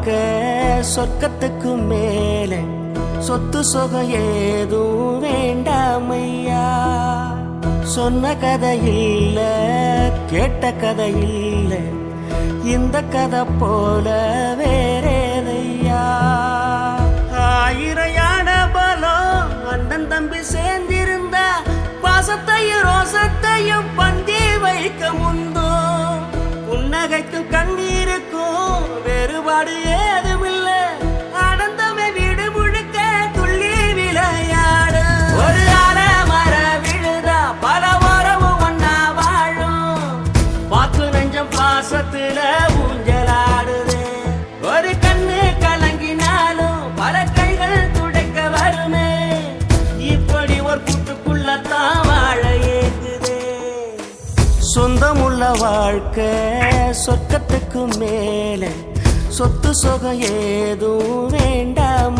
வாழ்க்கை சொர்க்கத்துக்கு மேலே சொத்து சொகம் ஏதும் வேண்டாமையா. சொன்ன கதை இல்ல கேட்ட கதை இல்ல இந்த கதை போல வேறேதையா. ஆயிரம் யானை பலம் அண்ணன் தம்பி சேர்ந்திருந்தா பாசத்தையும் ரோசத்தையும் பந்தி வைக்க முந்தோ. புன்னகைக்கும் கண்ணீருக்கும் வேறுபாடு ஏதுமில்ல. ஆனந்தமே வீடு முழுக்க துள்ளி விளையாடு. ஒரு மர விழுதா பல உறவும் ஒன்னா வாழும். பாக்கு நெஞ்சம் பாசத்துல ஊஞ்சலாடுது. ஒரு கண்ணு கலங்கினாலும் பல கைகள் துடைக்க வருமே. இப்படி ஒரு கூட்டுக்குள்ளத்தான் வாழ ஏக்குது. சொந்தமுள்ள வாழ்க்கை சொர்க்கத்துக்கு மேலே சொத்து சொகம் ஏதும் வேண்டாம்.